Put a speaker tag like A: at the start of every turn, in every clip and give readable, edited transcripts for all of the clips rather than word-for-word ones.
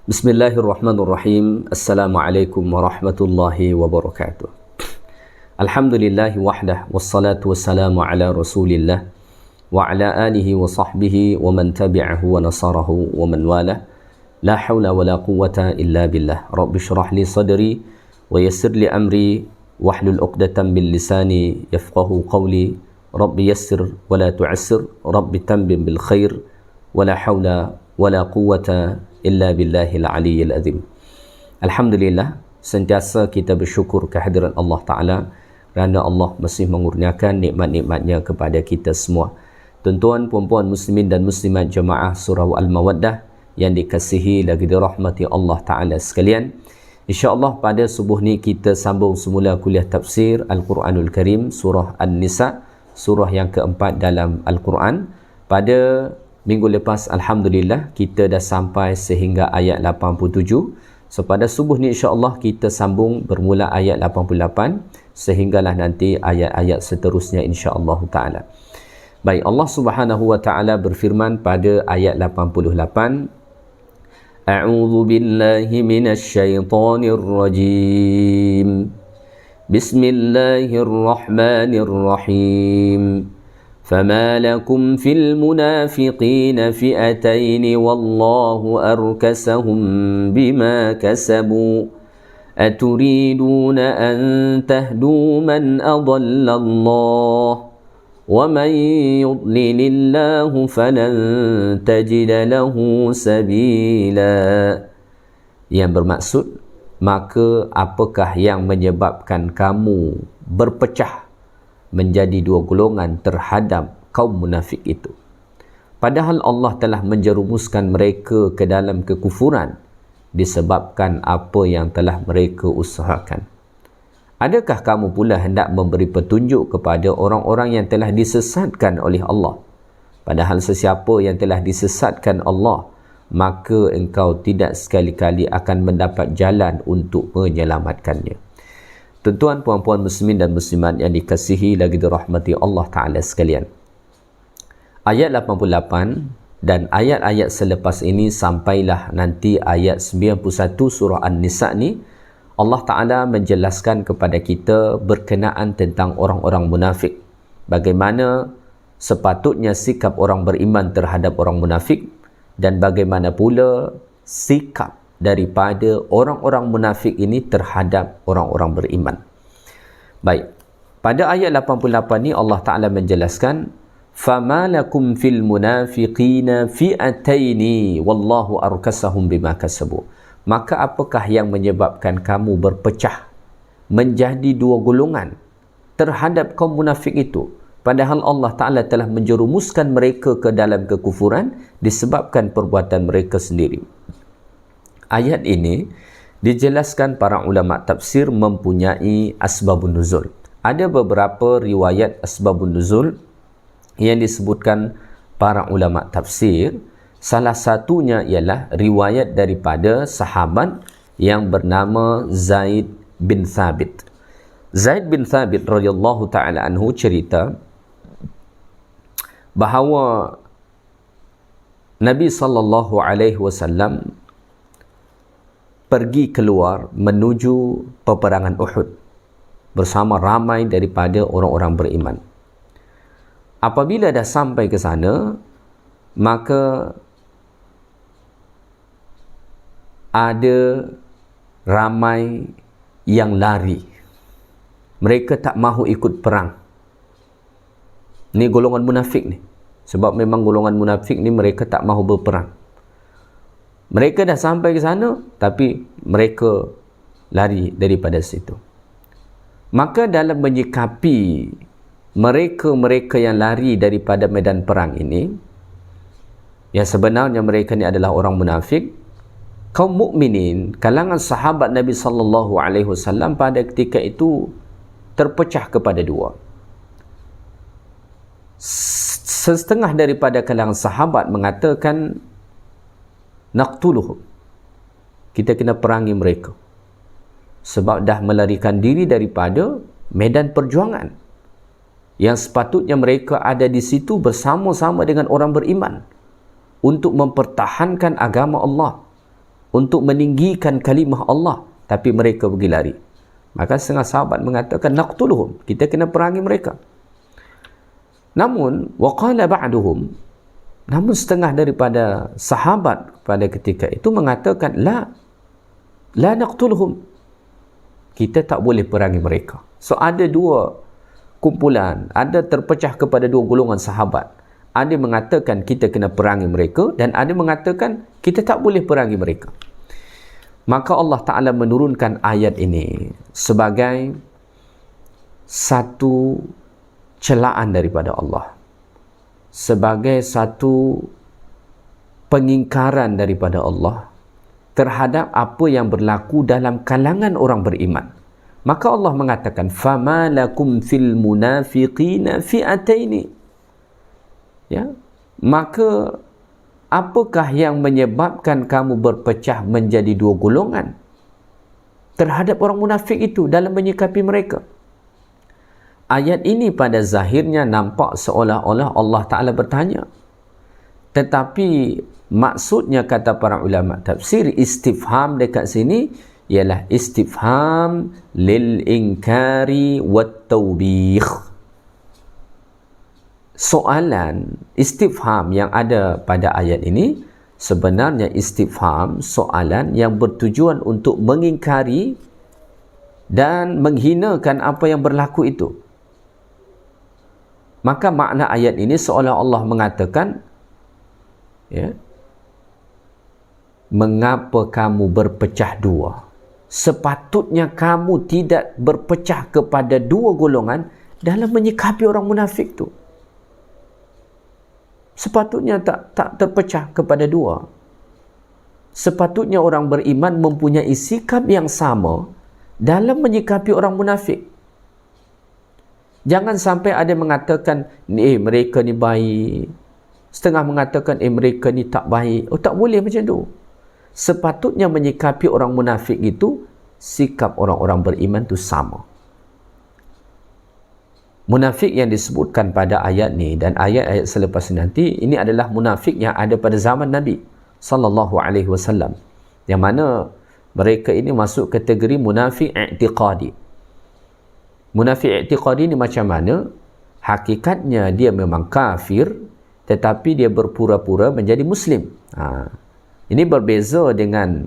A: Bismillahirrahmanirrahim. Assalamualaikum warahmatullahi wabarakatuh. Alhamdulillahi wahdah wassalatu wassalamu ala Rasulillah wa ala alihi wa sahbihi wa man tabi'ahu wa nasarahu wa man walah. La hawla wa la quwwata illa billah. Rabbi shrah li sadri wa yassir li amri wahlul 'uqdatam min lisani yafqahu qawli. Rabbi yassir wa la tu'assir. Rabbi tammim bil khair wa la hawla wa la quwwata illa billahil aliyyil azim. Alhamdulillah, sentiasa kita bersyukur kehadiran Allah Ta'ala kerana Allah masih mengurniakan nikmat-nikmatnya kepada kita semua. Tuan-tuan, puan-puan muslimin dan muslimat jemaah surah Al-Mawaddah yang dikasihi lagi dirahmati Allah Ta'ala sekalian, InsyaAllah pada subuh ni kita sambung semula kuliah tafsir Al-Quranul Karim surah An-Nisa, surah yang keempat dalam Al-Quran. Pada minggu lepas, Alhamdulillah, kita dah sampai sehingga ayat 87. So, pada subuh ni insyaAllah kita sambung bermula ayat 88 sehinggalah nanti ayat-ayat seterusnya insyaAllah ta'ala. Baik, Allah Subhanahu wa ta'ala berfirman pada ayat 88. A'udzu billahi minasy syaithanir rajim. Bismillahirrahmanirrahim. فما لكم في المنافقين فئتين والله أركسهم بما كسبوا أتريدون أن تهدوا من أضل الله ومن يضلل الله فلن تجد له سبيلا. Yang bermaksud, maka apakah yang menyebabkan kamu berpecah menjadi dua golongan terhadap kaum munafik itu, padahal Allah telah menjerumuskan mereka ke dalam kekufuran disebabkan apa yang telah mereka usahakan. Adakah kamu pula hendak memberi petunjuk kepada orang-orang yang telah disesatkan oleh Allah, padahal sesiapa yang telah disesatkan Allah, maka engkau tidak sekali-kali akan mendapat jalan untuk menyelamatkannya. Tuan-tuan, puan-puan muslimin dan muslimat yang dikasihi lagi dirahmati Allah Ta'ala sekalian, ayat 88 dan ayat-ayat selepas ini sampailah nanti ayat 91 surah An-Nisa ni, Allah Ta'ala menjelaskan kepada kita berkenaan tentang orang-orang munafik, bagaimana sepatutnya sikap orang beriman terhadap orang munafik dan bagaimana pula sikap daripada orang-orang munafik ini terhadap orang-orang beriman. Baik, pada ayat 88 ni Allah Ta'ala menjelaskan, فَمَا لَكُمْ فِي الْمُنَافِقِينَ فِئَتَيْنِ وَاللَّهُ أَرْكَسَهُمْ بِمَا كَسَبُوا. Maka apakah yang menyebabkan kamu berpecah menjadi dua golongan terhadap kaum munafik itu, padahal Allah Ta'ala telah menjerumuskan mereka ke dalam kekufuran disebabkan perbuatan mereka sendiri. Ayat ini dijelaskan para ulama tafsir mempunyai asbabun nuzul. Ada beberapa riwayat asbabun nuzul yang disebutkan para ulama tafsir. Salah satunya ialah riwayat daripada sahabat yang bernama Zaid bin Thabit. Zaid bin Thabit radhiyallahu ta'ala anhu cerita bahawa Nabi sallallahu alaihi wasallam pergi keluar menuju peperangan Uhud bersama ramai daripada orang-orang beriman. Apabila dah sampai ke sana, maka ada ramai yang lari. Mereka tak mahu ikut perang. Ni golongan munafik ni. Sebab memang golongan munafik ni mereka tak mahu berperang. Mereka dah sampai ke sana, tapi mereka lari daripada situ. Maka dalam menyikapi mereka-mereka yang lari daripada medan perang ini, yang sebenarnya mereka ni adalah orang munafik, kaum mukminin, kalangan sahabat Nabi sallallahu alaihi wasallam pada ketika itu terpecah kepada dua. Setengah daripada kalangan sahabat mengatakan, naqtuluhum, kita kena perangi mereka sebab dah melarikan diri daripada medan perjuangan yang sepatutnya mereka ada di situ bersama-sama dengan orang beriman untuk mempertahankan agama Allah. untuk meninggikan kalimah Allah, tapi mereka pergi lari. Maka setengah sahabat mengatakan, naqtuluhum, kita kena perangi mereka. Namun waqala ba'duhum, namun setengah daripada sahabat pada ketika itu mengatakan, la naqtuluhum, kita tak boleh perangi mereka. So ada dua kumpulan, ada terpecah kepada dua golongan sahabat. Ada mengatakan kita kena perangi mereka, dan ada mengatakan kita tak boleh perangi mereka. Maka Allah Ta'ala menurunkan ayat ini sebagai satu celaan daripada Allah, sebagai satu pengingkaran daripada Allah terhadap apa yang berlaku dalam kalangan orang beriman. Maka Allah mengatakan, فَمَا لَكُمْ فِي الْمُنَافِقِينَ فِئَتَيْنِ, ya, maka apakah yang menyebabkan kamu berpecah menjadi dua golongan terhadap orang munafik itu dalam menyikapi mereka? Ayat ini pada zahirnya nampak seolah-olah Allah Ta'ala bertanya, tetapi maksudnya kata para ulama tafsir, istifham dekat sini ialah istifham lil inkari wat tawbih. Soalan istifham yang ada pada ayat ini sebenarnya istifham, soalan yang bertujuan untuk mengingkari dan menghinakan apa yang berlaku itu. Maka makna ayat ini seolah Allah mengatakan, ya, mengapa kamu berpecah dua? Sepatutnya kamu tidak berpecah kepada dua golongan dalam menyikapi orang munafik tu. Sepatutnya tak terpecah kepada dua. Sepatutnya orang beriman mempunyai sikap yang sama dalam menyikapi orang munafik. Jangan sampai ada mengatakan, mereka ni baik, setengah mengatakan, mereka ni tak baik. Oh, tak boleh macam tu. Sepatutnya menyikapi orang munafik itu, sikap orang-orang beriman tu sama. Munafik yang disebutkan pada ayat ni dan ayat-ayat selepas nanti, ini adalah munafik yang ada pada zaman Nabi sallallahu alaihi wasallam, yang mana mereka ini masuk kategori munafik i'tiqadi. Munafik i'tiqadi ni macam mana? Hakikatnya dia memang kafir, tetapi dia berpura-pura menjadi muslim. Ini berbeza dengan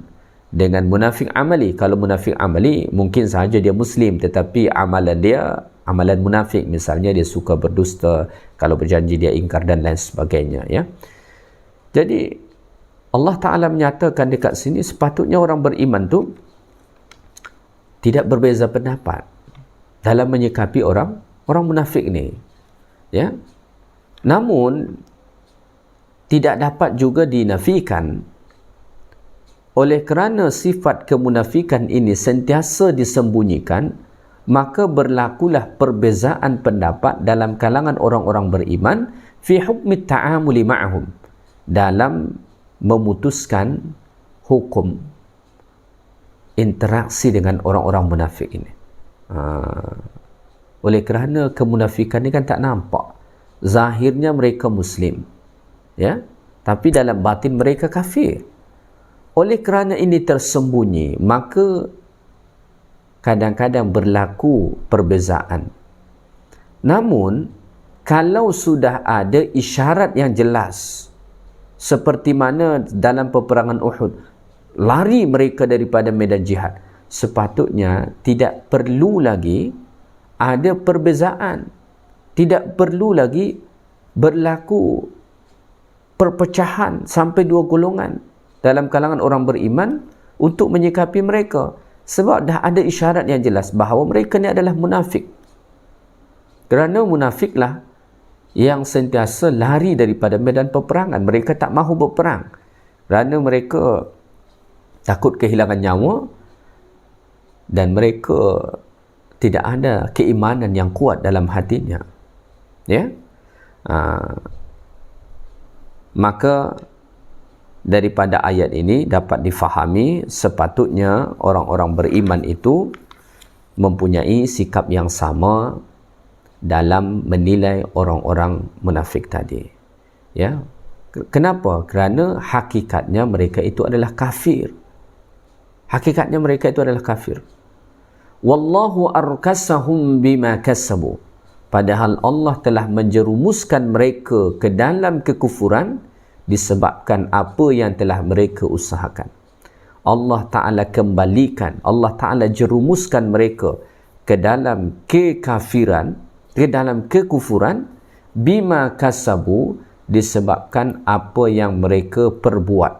A: munafik amali. Kalau munafik amali mungkin sahaja dia muslim, tetapi amalan dia amalan munafik. Misalnya dia suka berdusta, kalau berjanji dia ingkar dan lain sebagainya, ya. Jadi Allah Ta'ala menyatakan dekat sini sepatutnya orang beriman tu tidak berbeza pendapat dalam menyikapi orang munafik ni, ya. Namun tidak dapat juga dinafikan, oleh kerana sifat kemunafikan ini sentiasa disembunyikan, maka berlakulah perbezaan pendapat dalam kalangan orang-orang beriman fi hukmi ta'amuli ma'ahum, dalam memutuskan hukum interaksi dengan orang-orang munafik ini. Oleh kerana kemunafikan ni kan tak nampak, zahirnya mereka muslim, ya, tapi dalam batin mereka kafir. Oleh kerana ini tersembunyi, maka kadang-kadang berlaku perbezaan. Namun kalau sudah ada isyarat yang jelas, seperti mana dalam peperangan Uhud, lari mereka daripada medan jihad, sepatutnya tidak perlu lagi ada perbezaan, tidak perlu lagi berlaku perpecahan sampai dua golongan dalam kalangan orang beriman untuk menyikapi mereka, sebab dah ada isyarat yang jelas bahawa mereka ni adalah munafik. Kerana munafiklah yang sentiasa lari daripada medan peperangan. Mereka tak mahu berperang kerana mereka takut kehilangan nyawa, dan mereka tidak ada keimanan yang kuat dalam hatinya, ya. Maka daripada ayat ini dapat difahami sepatutnya orang-orang beriman itu mempunyai sikap yang sama dalam menilai orang-orang munafik tadi, ya. Kenapa? Kerana hakikatnya mereka itu adalah kafir, Hakikatnya mereka itu adalah kafir. Wallahu arkasahum bima kasabu. Padahal Allah telah menjerumuskan mereka ke dalam kekufuran disebabkan apa yang telah mereka usahakan. Allah Ta'ala kembalikan, Allah Ta'ala jerumuskan mereka ke dalam kekafiran, ke dalam kekufuran, bima kasabu, disebabkan apa yang mereka perbuat,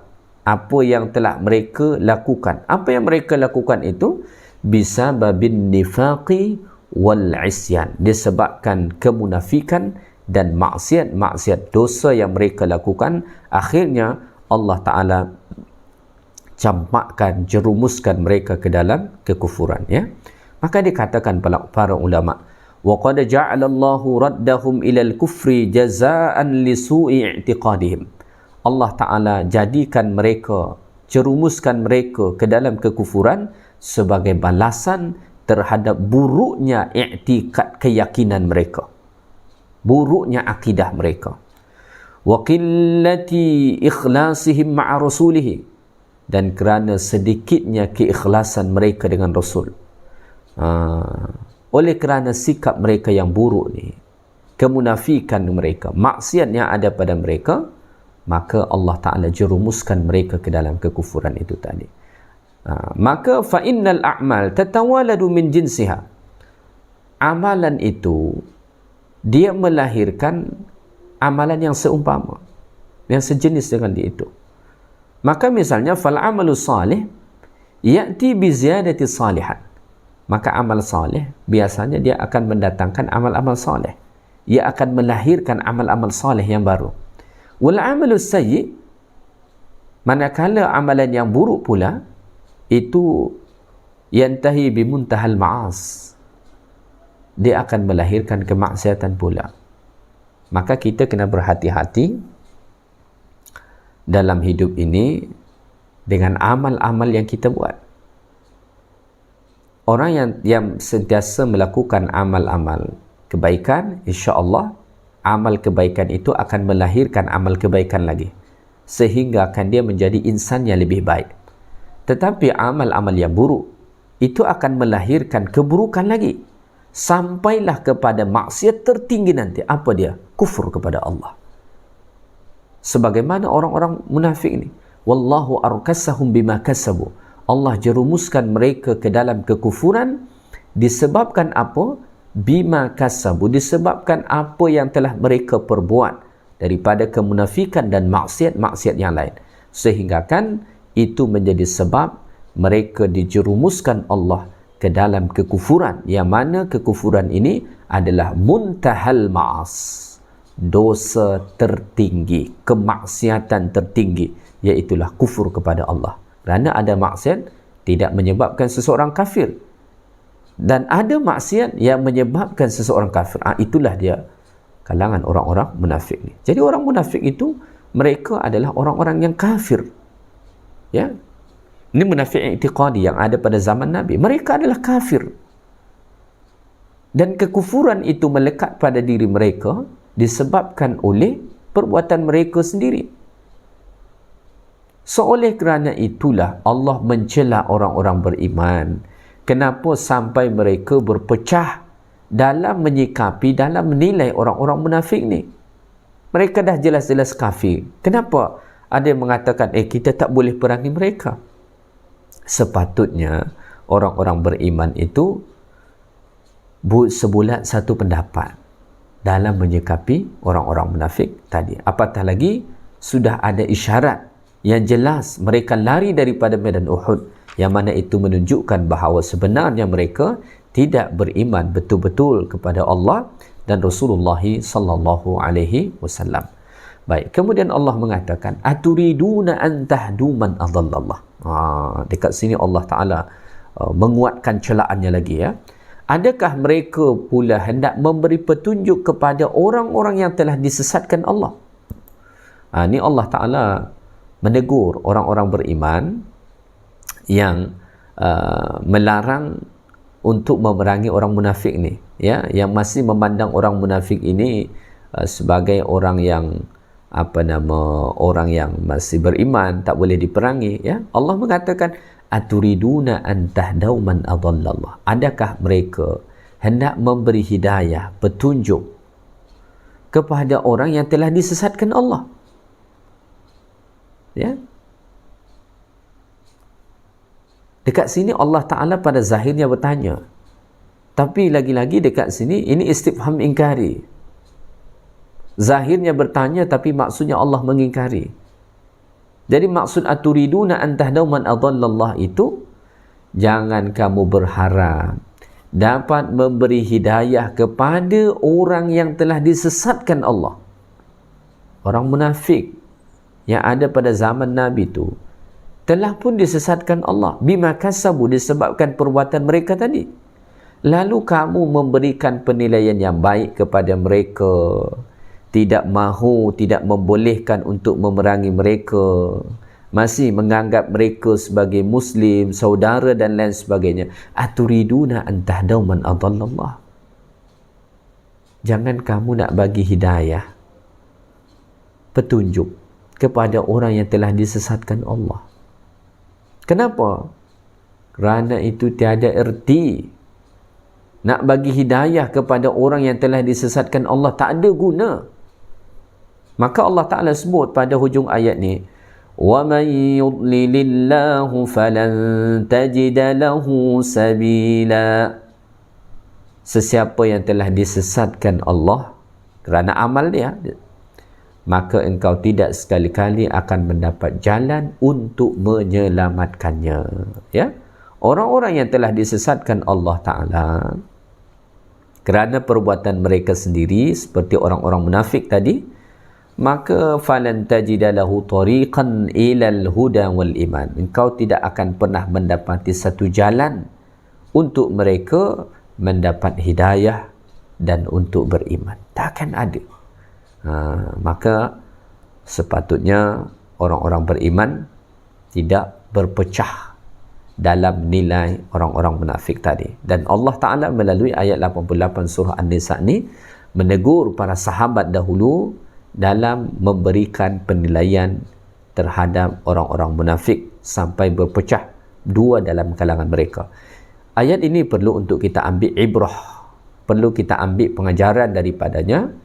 A: apa yang telah mereka lakukan. Apa yang mereka lakukan itu bisa babin nifaqi wal isyan, disebabkan kemunafikan dan maksiat dosa yang mereka lakukan. Akhirnya Allah Ta'ala campakkan, jerumuskan mereka ke dalam kekufuran, ya. Maka dikatakan para ulama, wa qad ja'ala Allahu raddahum ila al-kufri jazaa'an li su'i i'tiqadihim. Allah Ta'ala jadikan mereka, jerumuskan mereka ke dalam kekufuran sebagai balasan terhadap buruknya i'tiqad, keyakinan mereka, buruknya akidah mereka. Wa qillati ikhlasihim ma'a rasulihi, dan kerana sedikitnya keikhlasan mereka dengan Rasul. Oleh kerana sikap mereka yang buruk ni, kemunafikan mereka, maksiat yang ada pada mereka, maka Allah Ta'ala jerumuskan mereka ke dalam kekufuran itu tadi. Maka fa innal a'mal tatawaladu min jinsiha. Amalan itu dia melahirkan amalan yang seumpama, yang sejenis dengan dia itu. Maka misalnya fal amalu salih ya'ti bi ziyadati salihan. Maka amal salih biasanya dia akan mendatangkan amal-amal salih. Ia akan melahirkan amal-amal salih yang baru. Wal amalu sayyi, manakala amalan yang buruk pula itu yantahi bi muntahal ma'as, dia akan melahirkan kemaksiatan pula. Maka kita kena berhati-hati dalam hidup ini dengan amal-amal yang kita buat. Orang yang sentiasa melakukan amal-amal kebaikan, insya-Allah amal kebaikan itu akan melahirkan amal kebaikan lagi, sehingga akan dia menjadi insan yang lebih baik. Tetapi amal-amal yang buruk itu akan melahirkan keburukan lagi, sampailah kepada maksiat tertinggi nanti. Apa dia? Kufur kepada Allah. Sebagaimana orang-orang munafik ni, wallahu arkasahum bima kasabu. Allah jerumuskan mereka ke dalam kekufuran disebabkan apa? Bima kasabu, disebabkan apa yang telah mereka perbuat daripada kemunafikan dan maksiat-maksiat yang lain, sehingga kan itu menjadi sebab mereka dijerumuskan Allah ke dalam kekufuran, yang mana kekufuran ini adalah muntahal ma'as, dosa tertinggi, kemaksiatan tertinggi, iaitulah kufur kepada Allah. Kerana ada maksiat tidak menyebabkan seseorang kafir, dan ada maksiat yang menyebabkan seseorang kafir. Itulah dia kalangan orang-orang munafik ni. Jadi orang munafik itu mereka adalah orang-orang yang kafir, ya. Ini munafik i'tiqadi yang ada pada zaman Nabi. Mereka adalah kafir, dan kekufuran itu melekat pada diri mereka disebabkan oleh perbuatan mereka sendiri. Oleh kerana itulah Allah mencela orang-orang beriman. Kenapa sampai mereka berpecah dalam menyikapi, dalam menilai orang-orang munafik ni? Mereka dah jelas-jelas kafir. Kenapa ada yang mengatakan kita tak boleh perangi mereka? Sepatutnya orang-orang beriman itu sebulat satu pendapat dalam menyikapi orang-orang munafik tadi. Apatah lagi sudah ada isyarat yang jelas mereka lari daripada medan Uhud, yang mana itu menunjukkan bahawa sebenarnya mereka tidak beriman betul-betul kepada Allah dan Rasulullah sallallahu alaihi wasallam. Baik, kemudian Allah mengatakan aturiduna an tahdu man adallallah. Dekat sini Allah Taala menguatkan celaannya lagi, ya. Adakah mereka pula hendak memberi petunjuk kepada orang-orang yang telah disesatkan Allah? Ini Allah Ta'ala menegur orang-orang beriman yang melarang untuk memerangi orang munafik ni, ya, yang masih memandang orang munafik ini sebagai orang yang orang yang masih beriman, tak boleh diperangi, ya. Allah mengatakan Aturiduna an tahdau man adallallah. Adakah mereka hendak memberi hidayah, petunjuk kepada orang yang telah disesatkan Allah? Ya. Dekat sini Allah Ta'ala pada zahirnya bertanya. Tapi lagi-lagi dekat sini ini istifham ingkari. Zahirnya bertanya tapi maksudnya Allah mengingkari. Jadi maksud aturiduna an tahdau man adallallah itu, jangan kamu berharap dapat memberi hidayah kepada orang yang telah disesatkan Allah. Orang munafik yang ada pada zaman Nabi itu telah pun disesatkan Allah. Bima kasabu, disebabkan perbuatan mereka tadi. Lalu kamu memberikan penilaian yang baik kepada mereka, tidak mahu, tidak membolehkan untuk memerangi mereka, masih menganggap mereka sebagai Muslim, saudara dan lain sebagainya. Aturiduna an tahdau man adallallah. Jangan kamu nak bagi hidayah, petunjuk kepada orang yang telah disesatkan Allah. Kenapa? Kerana itu tiada erti. Nak bagi hidayah kepada orang yang telah disesatkan Allah tak ada guna. Maka Allah Ta'ala sebut pada hujung ayat ni, وَمَنْ يُضْلِلِ اللَّهُ فَلَنْ تَجِدَ لَهُ سَبِيلًا. Sesiapa yang telah disesatkan Allah kerana amal dia, maka engkau tidak sekali-kali akan mendapat jalan untuk menyelamatkannya. Ya? Orang-orang yang telah disesatkan Allah Ta'ala kerana perbuatan mereka sendiri, seperti orang-orang munafik tadi, maka falan tajida lahu tariqan ilal huda wal iman. Engkau tidak akan pernah mendapati satu jalan untuk mereka mendapat hidayah dan untuk beriman. Takkan ada. Maka sepatutnya orang-orang beriman tidak berpecah dalam nilai orang-orang munafik tadi. Dan Allah Ta'ala melalui ayat 88 surah An-Nisa ni menegur para sahabat dahulu dalam memberikan penilaian terhadap orang-orang munafik sampai berpecah dua dalam kalangan mereka. Ayat ini perlu untuk kita ambil ibrah, perlu kita ambil pengajaran daripadanya.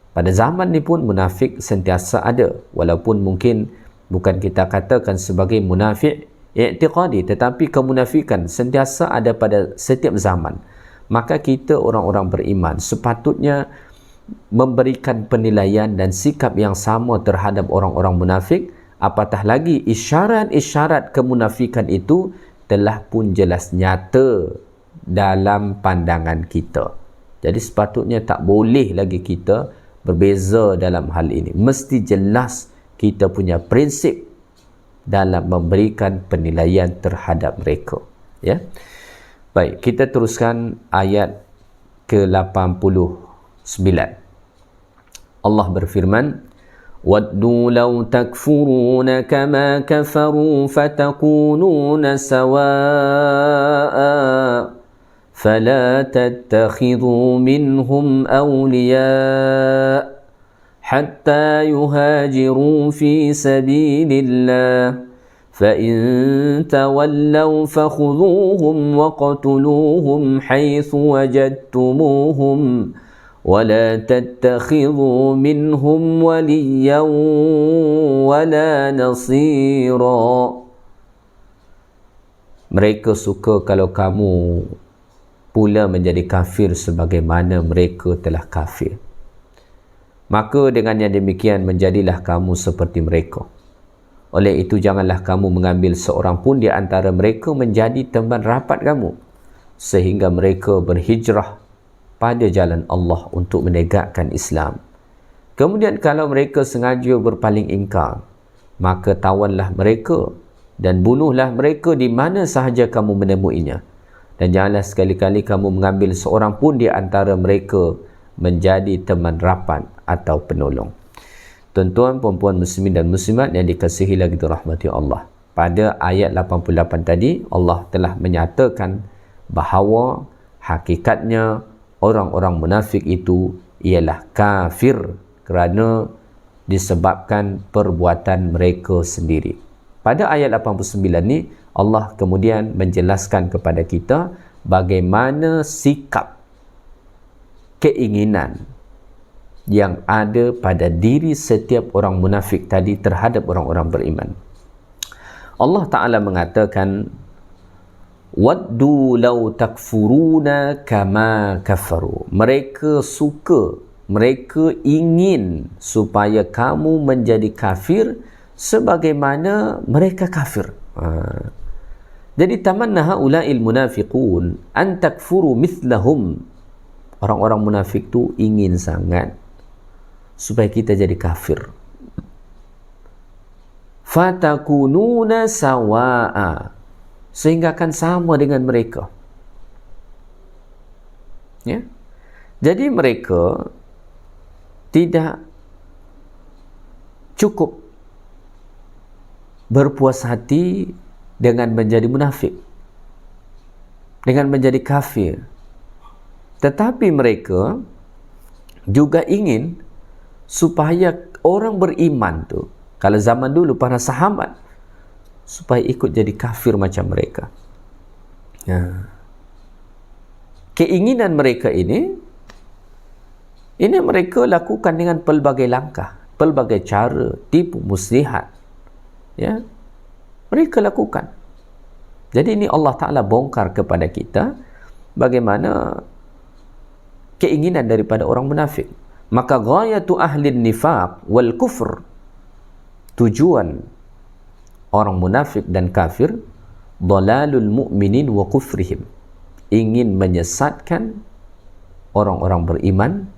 A: Pada zaman ni pun munafik sentiasa ada, walaupun mungkin bukan kita katakan sebagai munafik i'tiqadi, tetapi kemunafikan sentiasa ada pada setiap zaman. Maka kita orang-orang beriman sepatutnya memberikan penilaian dan sikap yang sama terhadap orang-orang munafik, apatah lagi isyarat-isyarat kemunafikan itu telah pun jelas nyata dalam pandangan kita. Jadi sepatutnya tak boleh lagi kita berbeza dalam hal ini. Mesti jelas kita punya prinsip dalam memberikan penilaian terhadap mereka. Ya. Baik, kita teruskan ayat ke-89. Allah berfirman, وَدُّوا لَوْ تَكْفُرُونَ كَمَا كَفَرُوا فَتَكُونُونَ سَوَاءً فَلَا تَتَّخِذُوا مِنْهُمْ أَوْلِيَاءَ حَتَّى يُهَاجِرُوا فِي سَبِيلِ اللَّهِ فَإِن تَوَلَّوْا فَخُذُوهُمْ وَاقْتُلُوهُمْ حَيْثُ وَجَدتُّمُوهُمْ وَلَا تَتَّخِذُوا مِنْهُمْ وَلِيًّا وَلَا نَصِيرًا. Mereka suka kalau kamu pula menjadi kafir sebagaimana mereka telah kafir. Maka dengan yang demikian menjadilah kamu seperti mereka. Oleh itu janganlah kamu mengambil seorang pun di antara mereka menjadi teman rapat kamu, sehingga mereka berhijrah pada jalan Allah untuk menegakkan Islam. Kemudian kalau mereka sengaja berpaling ingkar, maka tawanlah mereka dan bunuhlah mereka di mana sahaja kamu menemuinya. Dan janganlah sekali-kali kamu mengambil seorang pun di antara mereka menjadi teman rapat atau penolong. Tuan-tuan, puan-puan muslimin dan muslimat yang dikasihi lagi dirahmati Allah. Pada ayat 88 tadi, Allah telah menyatakan bahawa hakikatnya orang-orang munafik itu ialah kafir kerana disebabkan perbuatan mereka sendiri. pada ayat 89 ni Allah kemudian menjelaskan kepada kita bagaimana sikap keinginan yang ada pada diri setiap orang munafik tadi terhadap orang-orang beriman. Allah Ta'ala mengatakan, waddu law takfuruna kama kafaru. Mereka suka, mereka ingin supaya kamu menjadi kafir sebagaimana mereka kafir. Jadi tamanna haula'il munafiqun an takfuru mithlahum. Orang-orang munafik tu ingin sangat supaya kita jadi kafir. Fatakununa sawa'a, sehingga akan sama dengan mereka. Ya. Jadi mereka tidak cukup berpuas hati dengan menjadi munafik, dengan menjadi kafir, tetapi mereka juga ingin supaya orang beriman tu, kalau zaman dulu para sahabat, supaya ikut jadi kafir macam mereka. Keinginan mereka ini mereka lakukan dengan pelbagai langkah, pelbagai cara, tipu muslihat. Ya, mereka lakukan. Jadi ini Allah Ta'ala bongkar kepada kita bagaimana keinginan daripada orang munafik. Maka ghayatu ahli nifaq wal kufr, tujuan orang munafik dan kafir, dhalalul mu'minin wa kufrihim, ingin menyesatkan orang-orang beriman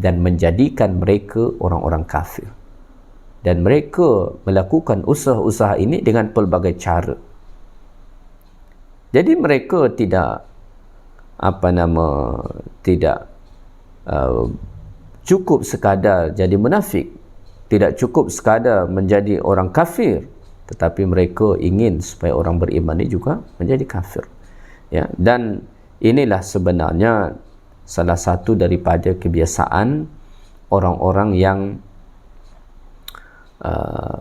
A: dan menjadikan mereka orang-orang kafir. Dan mereka melakukan usaha-usaha ini dengan pelbagai cara. Jadi mereka tidak cukup sekadar jadi munafik, tidak cukup sekadar menjadi orang kafir, tetapi mereka ingin supaya orang beriman ini juga menjadi kafir. Ya, dan inilah sebenarnya salah satu daripada kebiasaan orang-orang yang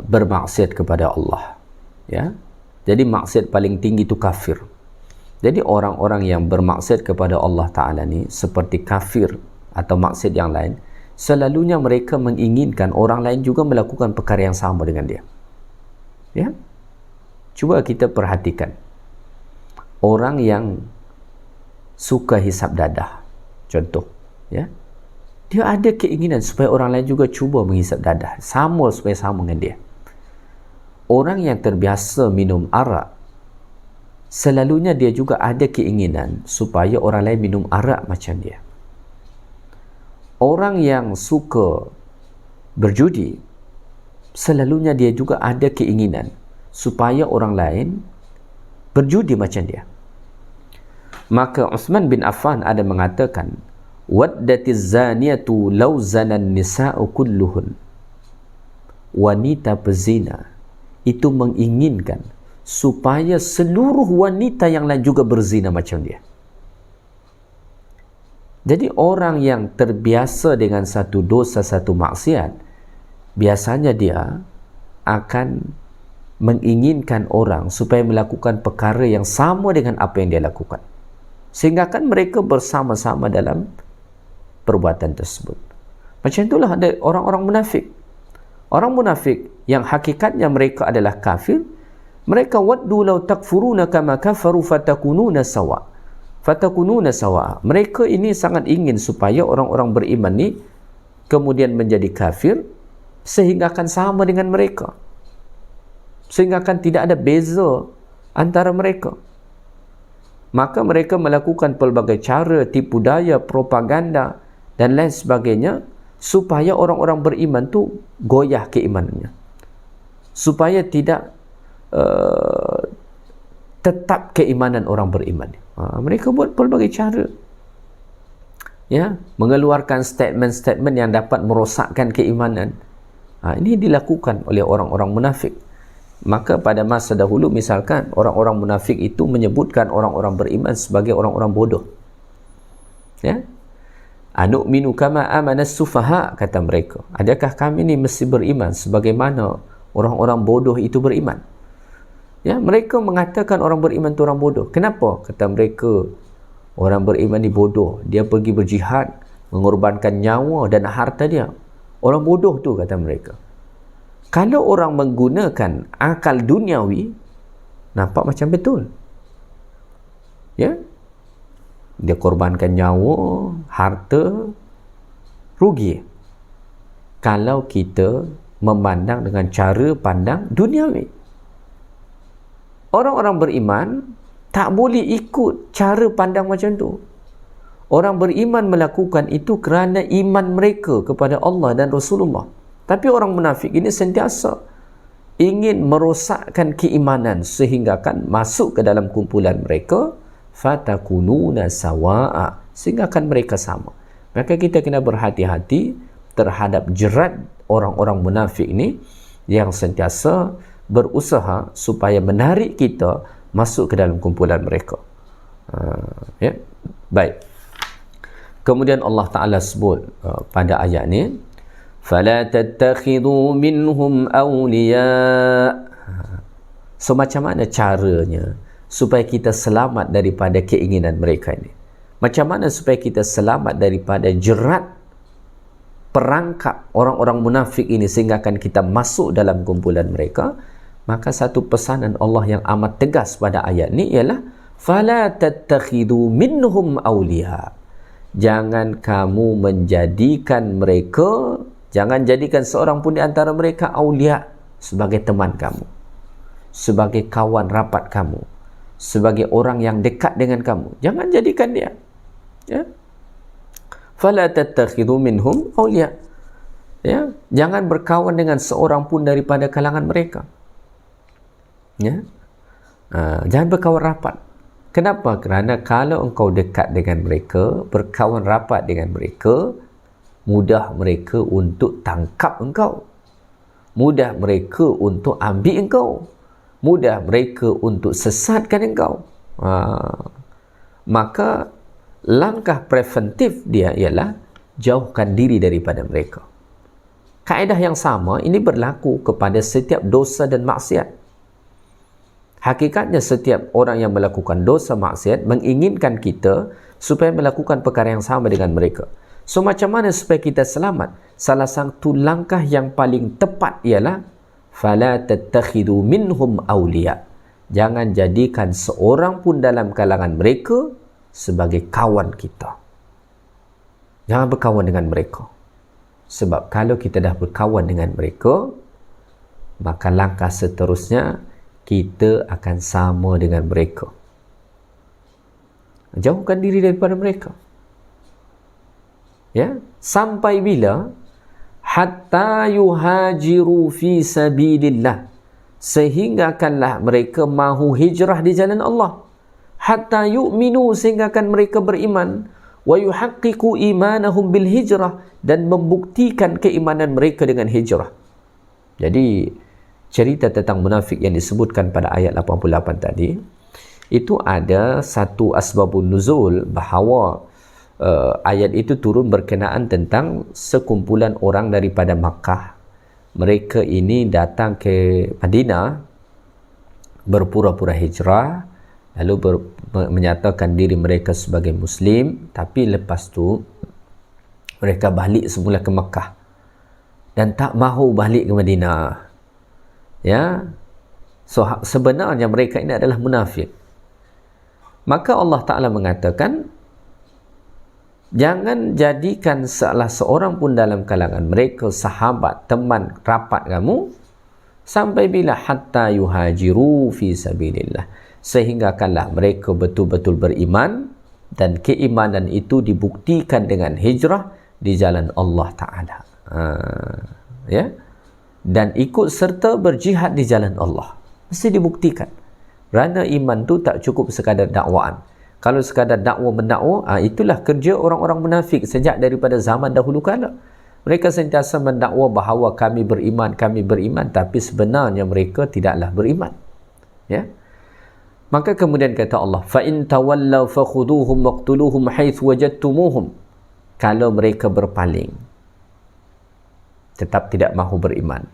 A: bermaksiat kepada Allah. Ya, jadi maksiat paling tinggi itu kafir. Jadi orang-orang yang bermaksiat kepada Allah Ta'ala ni seperti kafir atau maksiat yang lain, selalunya mereka menginginkan orang lain juga melakukan perkara yang sama dengan dia. Ya, cuba kita perhatikan orang yang suka hisap dadah, contoh, ya, dia ada keinginan supaya orang lain juga cuba menghisap dadah, sama supaya sama dengan dia. Orang yang terbiasa minum arak, selalunya dia juga ada keinginan supaya orang lain minum arak macam dia. Orang yang suka berjudi, selalunya dia juga ada keinginan supaya orang lain berjudi macam dia. Maka Uthman bin Affan ada mengatakan, waddatiz zaniyatu law zanan nisa'u kulluhun. Wanita pezina itu menginginkan supaya seluruh wanita yang lain juga berzina macam dia. Jadi orang yang terbiasa dengan satu dosa, satu maksiat, biasanya dia akan menginginkan orang supaya melakukan perkara yang sama dengan apa yang dia lakukan, sehingga kan mereka bersama-sama dalam perbuatan tersebut. Macam itulah ada orang-orang munafik. Orang munafik yang hakikatnya mereka adalah kafir, mereka waddu law takfuruna kama kafaru fatakununa sawa. Fatakununa sawa. Mereka ini sangat ingin supaya orang-orang beriman ni kemudian menjadi kafir, sehingga akan sama dengan mereka, sehingga akan tidak ada beza antara mereka. Maka mereka melakukan pelbagai cara, tipu daya, propaganda dan lain sebagainya supaya orang-orang beriman tu goyah keimanannya, supaya tidak tetap keimanan orang beriman. Mereka buat pelbagai cara, ya, mengeluarkan statement-statement yang dapat merosakkan keimanan. Ini dilakukan oleh orang-orang munafik. Maka pada masa dahulu misalkan orang-orang munafik itu menyebutkan orang-orang beriman sebagai orang-orang bodoh. Ya, anu'minu kama amanas sufaha, kata mereka. Adakah kami ni mesti beriman sebagaimana orang-orang bodoh itu beriman? Ya, mereka mengatakan orang beriman itu orang bodoh. Kenapa? Kata mereka, orang beriman ni bodoh. Dia pergi berjihad, mengorbankan nyawa dan harta dia. Orang bodoh tu, kata mereka. Kalau orang menggunakan akal duniawi, nampak macam betul. Ya, dia korbankan nyawa, harta, rugi. Kalau kita memandang dengan cara pandang duniawi, orang-orang beriman tak boleh ikut cara pandang macam tu. Orang beriman melakukan itu kerana iman mereka kepada Allah dan Rasulullah. Tapi orang munafik ini sentiasa ingin merosakkan keimanan sehingga kan masuk ke dalam kumpulan mereka, fatakununa sawa'a, sehingga kan mereka sama. Maka kita kena berhati-hati terhadap jerat orang-orang munafik ni yang sentiasa berusaha supaya menarik kita masuk ke dalam kumpulan mereka. Ya, baik. Kemudian Allah Ta'ala sebut pada ayat ni, فَلَا تَتَّخِذُوا مِنْهُمْ أَوْلِيَاءَ. So macam mana caranya supaya kita selamat daripada keinginan mereka ini? Macam mana supaya kita selamat daripada jerat perangkap orang-orang munafik ini sehingga akan kita masuk dalam kumpulan mereka? Maka satu pesanan Allah yang amat tegas pada ayat ni ialah فَلَا تَتَّخِذُوا مِنْهُمْ أَوْلِيَاءَ. Jangan kamu menjadikan mereka, jangan jadikan seorang pun di antara mereka aulia, sebagai teman kamu, sebagai kawan rapat kamu, sebagai orang yang dekat dengan kamu. Jangan jadikan dia. Ya. Fala tattakhidhu minhum aulia. Ya, jangan berkawan dengan seorang pun daripada kalangan mereka. Ya. Jangan berkawan rapat. Kenapa? Kerana kalau engkau dekat dengan mereka, berkawan rapat dengan mereka, mudah mereka untuk tangkap engkau, mudah mereka untuk ambil engkau, mudah mereka untuk sesatkan engkau. Maka langkah preventif dia ialah jauhkan diri daripada mereka. Kaedah yang sama ini berlaku kepada setiap dosa dan maksiat. Hakikatnya setiap orang yang melakukan dosa maksiat menginginkan kita supaya melakukan perkara yang sama dengan mereka. So macam mana supaya kita selamat? Salah satu langkah yang paling tepat ialah fala tattakhidhu minhum awliya. Jangan jadikan seorang pun dalam kalangan mereka sebagai kawan kita. Jangan berkawan dengan mereka. Sebab kalau kita dah berkawan dengan mereka, maka langkah seterusnya kita akan sama dengan mereka. Jauhkan diri daripada mereka. Ya, sampai bila? Hatta yuhajiru fi sabilillah, sehinggakanlah mereka mahu hijrah di jalan Allah. Hatta yu'minu, sehinggakan mereka beriman. Wa yuhaqqiqu imanahum bil hijrah, dan membuktikan keimanan mereka dengan hijrah. Jadi cerita tentang munafik yang disebutkan pada ayat 88 tadi, itu ada satu asbabun nuzul bahawa ayat itu turun berkenaan tentang sekumpulan orang daripada Makkah. Mereka ini datang ke Madinah berpura-pura hijrah, lalu menyatakan diri mereka sebagai Muslim, tapi lepas tu mereka balik semula ke Makkah dan tak mahu balik ke Madinah. Ya, so sebenarnya mereka ini adalah munafik. Maka Allah Ta'ala mengatakan, jangan jadikan salah seorang pun dalam kalangan mereka sahabat, teman, rapat kamu, sampai bila hatta yuhajiru fi sabilillah, sehinggakanlah mereka betul-betul beriman, dan keimanan itu dibuktikan dengan hijrah di jalan Allah Ta'ala. Ya, dan ikut serta berjihad di jalan Allah. Mesti dibuktikan. Kerana iman tu tak cukup sekadar dakwaan. Kalau sekadar dakwah mendakwa, itulah kerja orang-orang munafik sejak daripada zaman dahulu kala. Mereka sentiasa mendakwa bahawa kami beriman, tapi sebenarnya mereka tidaklah beriman. Ya. Maka kemudian kata Allah, fa in tawallaw fakhuduhum waqtuluhum haitsu wajadtumuhum. Kalau mereka berpaling, tetap tidak mahu beriman,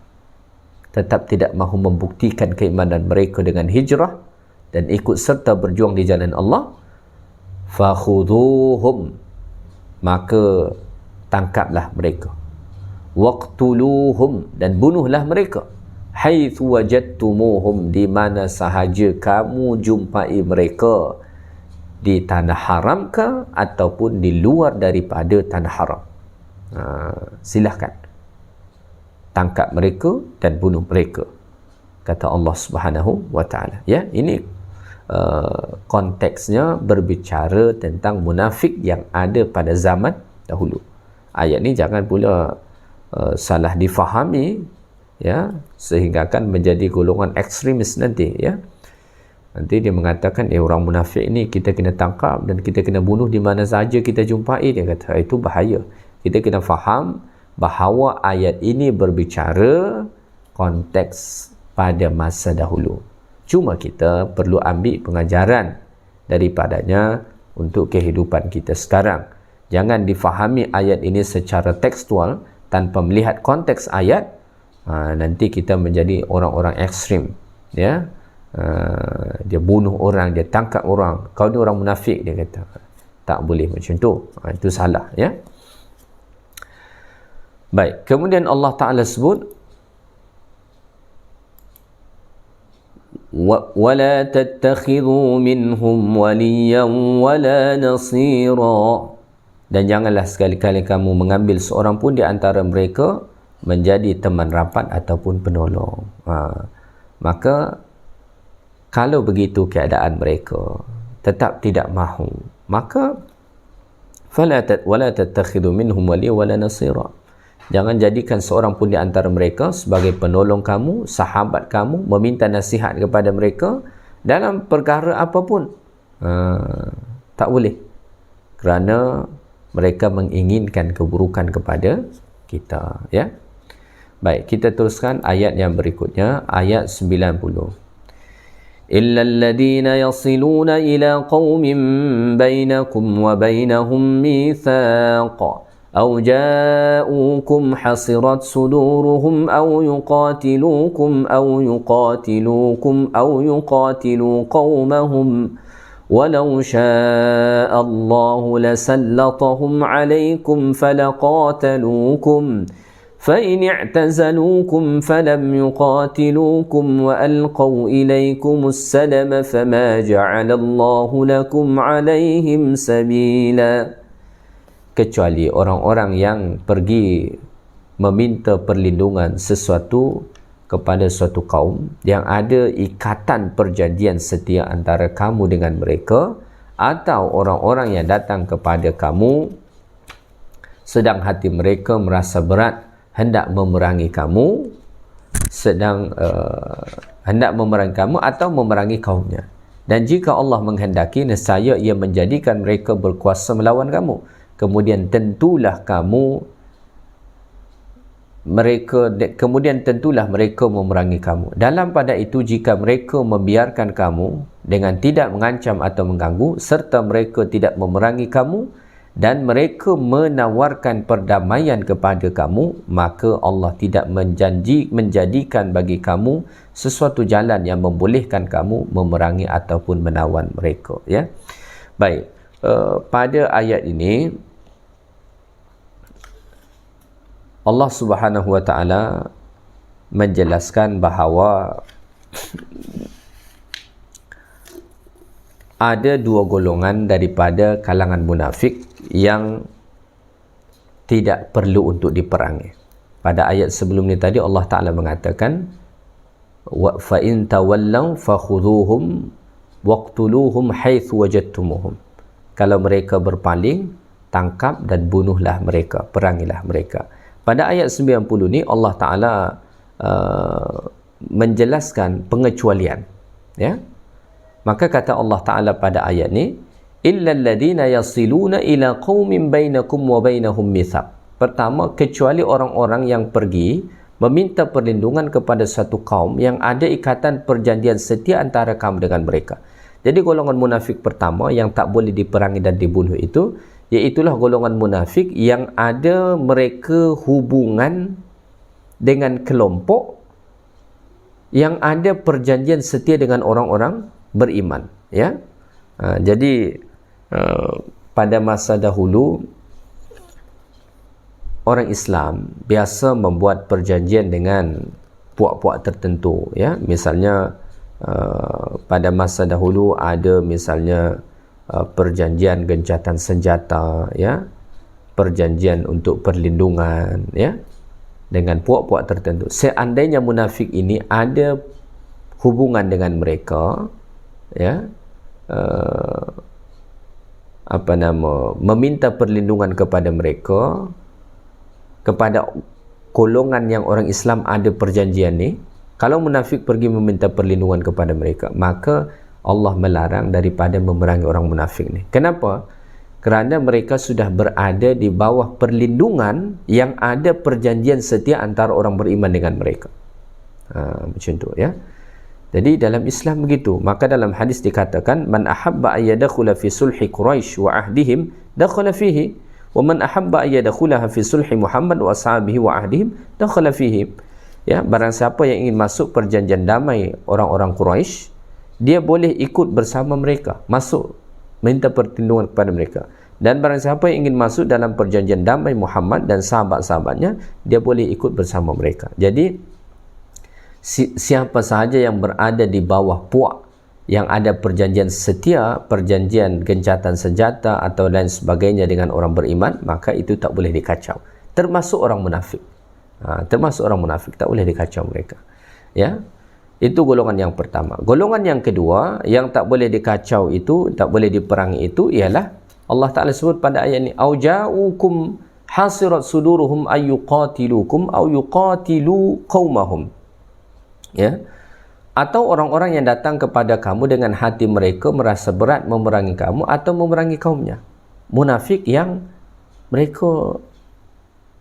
A: tetap tidak mahu membuktikan keimanan mereka dengan hijrah dan ikut serta berjuang di jalan Allah, fakhudhuhum, maka tangkaplah mereka, waqtuluhum, dan bunuhlah mereka, haitsu wajadtumuhum, di mana sahaja kamu jumpai mereka, di tanah haram ke ataupun di luar daripada tanah haram. Silahkan tangkap mereka dan bunuh mereka, kata Allah Subhanahu wa ta'ala. Ya, ini konteksnya berbicara tentang munafik yang ada pada zaman dahulu. Ayat ni jangan pula salah difahami, ya, sehingga akan menjadi golongan ekstremis nanti, ya. Nanti dia mengatakan, orang munafik ni kita kena tangkap dan kita kena bunuh di mana saja kita jumpai. Dia kata itu bahaya. Kita kena faham bahawa ayat ini berbicara konteks pada masa dahulu. Cuma kita perlu ambil pengajaran daripadanya untuk kehidupan kita sekarang. Jangan difahami ayat ini secara tekstual tanpa melihat konteks ayat. Nanti kita menjadi orang-orang ekstrim, ya. Dia bunuh orang, dia tangkap orang, kau ni orang munafik, dia kata. Tak boleh macam tu. Itu salah, ya. Baik, kemudian Allah Ta'ala sebut, وَلَا تَتَّخِذُوا مِنْهُمْ وَلِيًّا وَلَا نَصِيرًا, dan janganlah sekali-kali kamu mengambil seorang pun di antara mereka menjadi teman rapat ataupun penolong. Maka kalau begitu keadaan mereka, tetap tidak mahu, maka وَلَا تَتَّخِذُوا مِنْهُمْ وَلِيًّا وَلَا نَصِيرًا, jangan jadikan seorang pun di antara mereka sebagai penolong kamu, sahabat kamu, meminta nasihat kepada mereka dalam perkara apapun. Tak boleh, kerana mereka menginginkan keburukan kepada kita, ya. Baik, kita teruskan ayat yang berikutnya, ayat 90. إِلَّا الَّذِينَ يَصِلُونَ إِلَى قَوْمٍ بَيْنَكُمْ وَبَيْنَهُمْ مِيثَاقٌ أَوْ جَاءُوكُمْ حَصِرَتْ صُدُورُهُمْ أَوْ يُقَاتِلُوا قَوْمَهُمْ وَلَوْ شَاءَ اللَّهُ لَسَلَّطَهُمْ عَلَيْكُمْ فَلَقَاتَلُوكُمْ فَإِنِ اعْتَزَلُوكُمْ فَلَمْ يُقَاتِلُوكُمْ وَأَلْقَوْا إِلَيْكُمُ السَّلَمَ فَمَا جَعَلَ اللَّهُ لَكُمْ عَلَيْهِمْ سَبِيلًا, kecuali orang-orang yang pergi meminta perlindungan sesuatu kepada suatu kaum yang ada ikatan perjanjian setia antara kamu dengan mereka, atau orang-orang yang datang kepada kamu sedang hati mereka merasa berat hendak memerangi kamu, atau memerangi kaumnya. Dan jika Allah menghendaki, nescaya ia menjadikan mereka berkuasa melawan kamu. Kemudian tentulah mereka memerangi kamu. Dalam pada itu, jika mereka membiarkan kamu dengan tidak mengancam atau mengganggu, serta mereka tidak memerangi kamu, dan mereka menawarkan perdamaian kepada kamu, maka Allah tidak menjadikan bagi kamu sesuatu jalan yang membolehkan kamu memerangi ataupun menawan mereka, ya. Baik, pada ayat ini Allah Subhanahu wa ta'ala menjelaskan bahawa ada dua golongan daripada kalangan munafik yang tidak perlu untuk diperangi. Pada ayat sebelum ni tadi Allah Ta'ala mengatakan, fa in tawallaw fakhudhuhum waqtuluhum haitsu wajadtumuhum. Kalau mereka berpaling, tangkap dan bunuhlah mereka, perangilah mereka. Pada ayat 90 ni Allah Ta'ala menjelaskan pengecualian, ya. Maka kata Allah Ta'ala pada ayat ni, illal ladina yasiluna ila qaumin bainakum wa bainahum mitsaq. Pertama, kecuali orang-orang yang pergi meminta perlindungan kepada satu kaum yang ada ikatan perjanjian setia antara kamu dengan mereka. Jadi golongan munafik pertama yang tak boleh diperangi dan dibunuh itu, iaitulah golongan munafik yang ada mereka hubungan dengan kelompok yang ada perjanjian setia dengan orang-orang beriman, ya. Jadi pada masa dahulu orang Islam biasa membuat perjanjian dengan puak-puak tertentu, ya. Misalnya pada masa dahulu ada misalnya perjanjian gencatan senjata, ya, perjanjian untuk perlindungan, ya, dengan puak-puak tertentu. Seandainya munafik ini ada hubungan dengan mereka, ya, meminta perlindungan kepada mereka, kepada golongan yang orang Islam ada perjanjian ni, kalau munafik pergi meminta perlindungan kepada mereka, maka Allah melarang daripada memerangi orang munafik ni. Kenapa? Kerana mereka sudah berada di bawah perlindungan yang ada perjanjian setia antara orang beriman dengan mereka. Macam tu, ya. Jadi dalam Islam begitu. Maka dalam hadis dikatakan, man ahabba ayyadakhula fi sulhi Quraisy wa ahdihim dakhala fihi, wa man ahabba ayyadakhulaha fi sulhi Muhammad wa ashabihi wa ahdihim dakhala fihi. Ya, barang siapa yang ingin masuk perjanjian damai orang-orang Quraisy, dia boleh ikut bersama mereka, masuk minta perlindungan kepada mereka. Dan barang siapa yang ingin masuk dalam perjanjian damai Muhammad dan sahabat-sahabatnya, dia boleh ikut bersama mereka. Jadi siapa sahaja yang berada di bawah puak yang ada perjanjian setia, perjanjian gencatan senjata atau lain sebagainya dengan orang beriman, maka itu tak boleh dikacau, termasuk orang munafik. Termasuk orang munafik, tak boleh dikacau mereka, ya. Itu golongan yang pertama. Golongan yang kedua yang tak boleh dikacau itu, tak boleh diperangi itu, ialah Allah Ta'ala sebut pada ayat ini, au ja'ukum hasirat suduruhum ayyuqatilukum au yuqatilu qaumahum, ya. Atau orang-orang yang datang kepada kamu dengan hati mereka merasa berat memerangi kamu atau memerangi kaumnya. Munafik yang mereka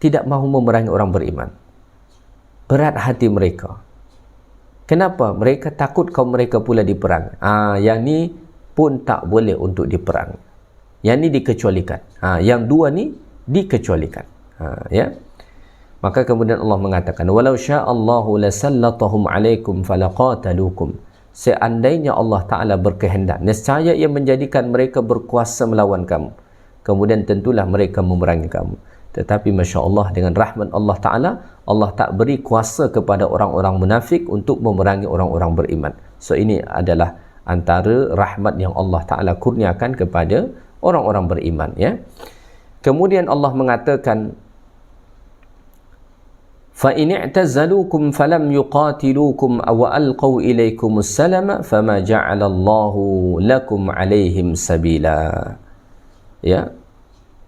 A: tidak mahu memerangi orang beriman, berat hati mereka. Kenapa? Mereka takut kaum mereka pula diperangi. Yang ni pun tak boleh untuk diperangi. Yang ni dikecualikan. Yang dua ni dikecualikan. Ya. Maka kemudian Allah mengatakan, walau sya'allahu lasallatahum alaikum falaqatalukum. Seandainya Allah Ta'ala berkehendak, nescaya ia menjadikan mereka berkuasa melawan kamu, kemudian tentulah mereka memerangi kamu. Tetapi Masya Allah, dengan rahmat Allah Ta'ala, Allah tak beri kuasa kepada orang-orang munafik untuk memerangi orang-orang beriman. So ini adalah antara rahmat yang Allah Ta'ala kurniakan kepada orang-orang beriman, ya. Kemudian Allah mengatakan, فَإِنِ اعْتَزَلُوكُمْ فَلَمْ يُقَاتِلُوكُمْ وَأَلْقَوْا إِلَيْكُمُ السَّلَمَ فَمَا جَعَلَ اللَّهُ لَكُمْ عَلَيْهِمْ سَبِيلًا. Ya.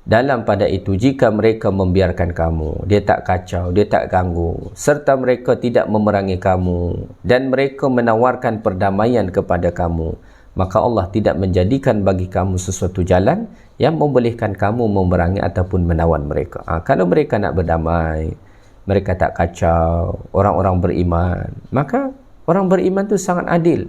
A: Dalam pada itu, jika mereka membiarkan kamu, dia tak kacau, dia tak ganggu, serta mereka tidak memerangi kamu, dan mereka menawarkan perdamaian kepada kamu, maka Allah tidak menjadikan bagi kamu sesuatu jalan yang membolehkan kamu memerangi ataupun menawan mereka. Kalau mereka nak berdamai, mereka tak kacau orang-orang beriman, maka orang beriman itu sangat adil,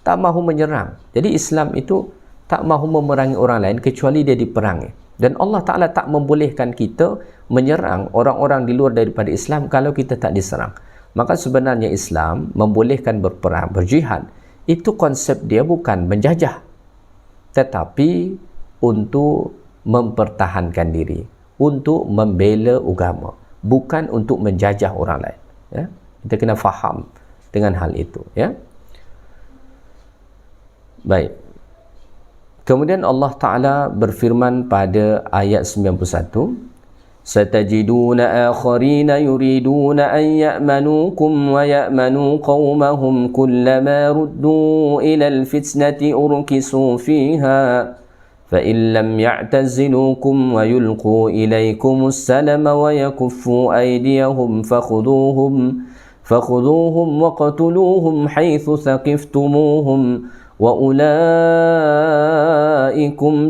A: tak mahu menyerang. Jadi Islam itu tak mahu memerangi orang lain kecuali dia diperangi. Dan Allah Ta'ala tak membolehkan kita menyerang orang-orang di luar daripada Islam kalau kita tak diserang. Maka sebenarnya Islam membolehkan berperang, berjihad. Itu konsep dia bukan menjajah, tetapi untuk mempertahankan diri, untuk membela agama, bukan untuk menjajah orang lain, ya. Kita kena faham dengan hal itu, ya. Baik. Kemudian Allah Ta'ala berfirman pada ayat 91, satajiduna akharina yuriduna an ya'manukum wa ya'manu qawmahum kullama ruddu ilal fitnati urkisu fiha fa in lam ya'tazilukum wa yulqu ilaykumus salama wa yakuffu aydiyahum fakhuduhum wa qatuluhum haythu thaqiftumuhum wa ulaikum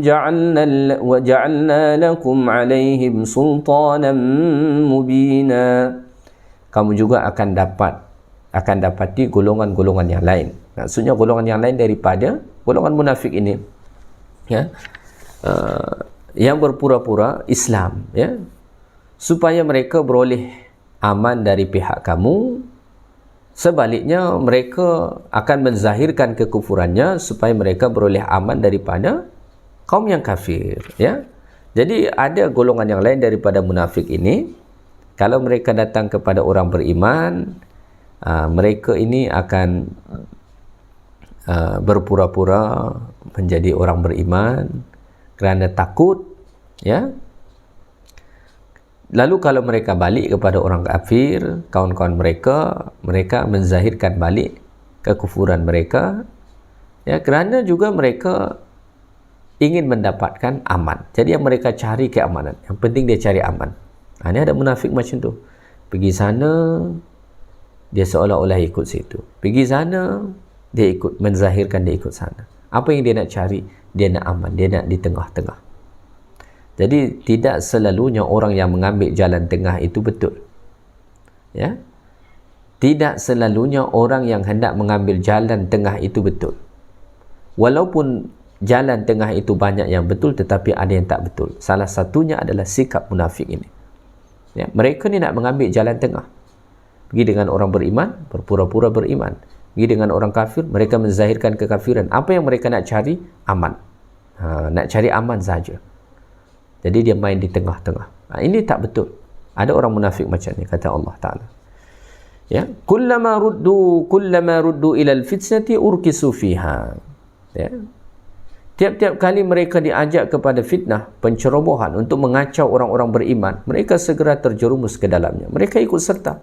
A: ja'alna lakum alaihim sultanan mubina. Kamu juga akan dapati golongan-golongan yang lain. Maksudnya golongan yang lain daripada golongan munafik ini, ya, yang berpura-pura Islam, ya, supaya mereka beroleh aman dari pihak kamu Sebaliknya mereka akan menzahirkan kekufurannya supaya mereka beroleh aman daripada kaum yang kafir, ya. Jadi ada golongan yang lain daripada munafik ini, kalau mereka datang kepada orang beriman, mereka ini akan berpura-pura menjadi orang beriman kerana takut, ya. Lalu kalau mereka balik kepada orang kafir, kawan-kawan mereka menzahirkan balik kekufuran mereka, ya, kerana juga mereka ingin mendapatkan aman. Jadi yang mereka cari keamanan. Yang penting dia cari aman. Ini ada munafik macam tu. Pergi sana, dia seolah-olah ikut situ. Pergi sana, dia ikut, menzahirkan dia ikut sana. Apa yang dia nak cari? Dia nak aman, dia nak di tengah-tengah. Jadi tidak selalunya orang yang mengambil jalan tengah itu betul, ya. Tidak selalunya orang yang hendak mengambil jalan tengah itu betul. Walaupun jalan tengah itu banyak yang betul, tetapi ada yang tak betul. Salah satunya adalah sikap munafik ini, ya. Mereka ni nak mengambil jalan tengah. Pergi dengan orang beriman, berpura-pura beriman. Pergi dengan orang kafir, mereka menzahirkan kekafiran. Apa yang mereka nak cari? Aman. Nak cari aman saja. Jadi dia main di tengah-tengah. Ini tak betul. Ada orang munafik macam ni, kata Allah Ta'ala. Ya, kullama ruddu ila al-fitnati urkisu fiha. Ya. Tiap-tiap kali mereka diajak kepada fitnah, pencerobohan untuk mengacau orang-orang beriman, mereka segera terjerumus ke dalamnya. Mereka ikut serta.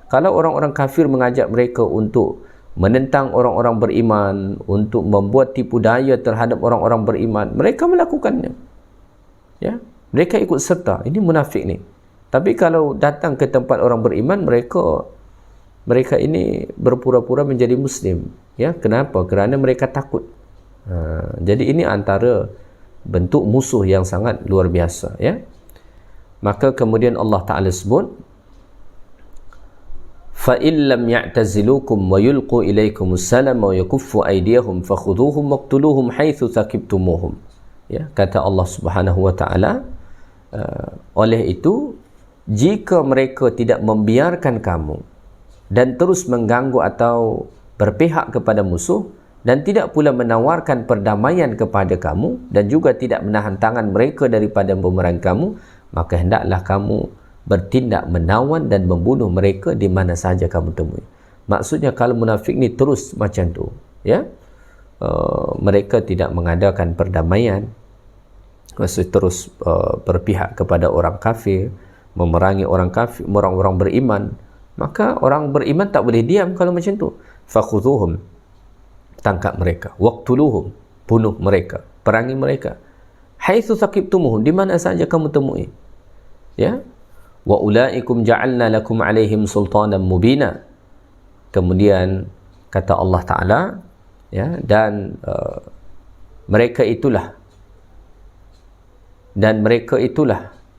A: Kalau orang-orang kafir mengajak mereka untuk menentang orang-orang beriman, untuk membuat tipu daya terhadap orang-orang beriman, mereka melakukannya. Ya, mereka ikut serta. Ini munafik ni. Tapi kalau datang ke tempat orang beriman, mereka ini berpura-pura menjadi muslim. Ya, kenapa? Kerana mereka takut. Jadi ini antara bentuk musuh yang sangat luar biasa, ya. Maka kemudian Allah Ta'ala sebut, fa illam ya'tazilukum wa yulqu ilaykumus salam wa yakuffu aydiyahum fakhudhuhum waqtuluhum haitsu thaqibtumuhum. Ya, kata Allah Subhanahu wa Ta'ala, oleh itu jika mereka tidak membiarkan kamu dan terus mengganggu atau berpihak kepada musuh, dan tidak pula menawarkan perdamaian kepada kamu, dan juga tidak menahan tangan mereka daripada memerangi kamu, maka hendaklah kamu bertindak menawan dan membunuh mereka di mana saja kamu temui. Maksudnya kalau munafik ni terus macam tu, ya, mereka tidak mengadakan perdamaian, maksud terus berpihak kepada orang kafir, memerangi orang kafir, orang-orang beriman, maka orang beriman tak boleh diam kalau macam tu. Fakhudhuhum, tangkap mereka, waqtuluhum, bunuh mereka, perangi mereka, haitsu thaqibtumuhum, di mana saja kamu temui, ya. Wa ulaikum ja'alna lakum alaihim sultanan mubina. Kemudian kata Allah Ta'ala, ya, dan mereka itulah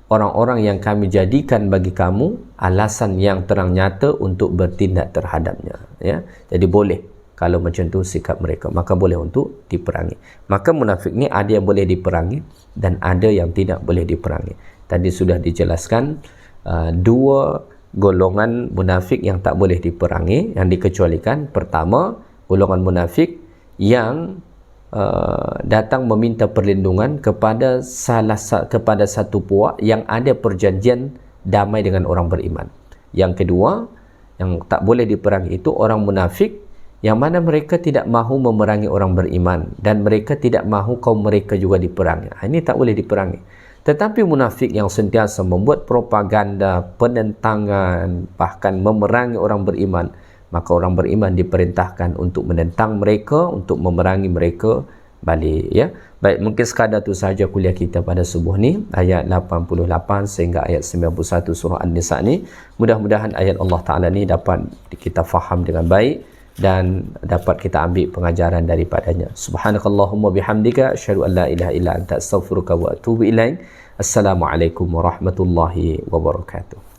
A: orang-orang yang kami jadikan bagi kamu alasan yang terang nyata untuk bertindak terhadapnya, ya. Jadi boleh kalau macam tu sikap mereka, maka boleh untuk diperangi. Maka munafik ni ada yang boleh diperangi dan ada yang tidak boleh diperangi. Tadi sudah dijelaskan dua golongan munafik yang tak boleh diperangi, yang dikecualikan. Pertama, golongan munafik yang datang meminta perlindungan kepada satu puak yang ada perjanjian damai dengan orang beriman. Yang kedua, yang tak boleh diperangi itu orang munafik yang mana mereka tidak mahu memerangi orang beriman dan mereka tidak mahu kaum mereka juga diperangi. Ini tak boleh diperangi. Tetapi munafik yang sentiasa membuat propaganda, penentangan, bahkan memerangi orang beriman, maka orang beriman diperintahkan untuk menentang mereka, untuk memerangi mereka balik, ya. Baik, mungkin sekadar tu sahaja kuliah kita pada subuh ni, ayat 88 sehingga ayat 91 surah An-Nisa ni. Mudah-mudahan ayat Allah Ta'ala ni dapat kita faham dengan baik dan dapat kita ambil pengajaran daripadanya. Subhanakallahumma bihamdika asyhadu an la ilaha illa anta astaghfiruka wa atubu ilaik. Assalamualaikum warahmatullahi wabarakatuh.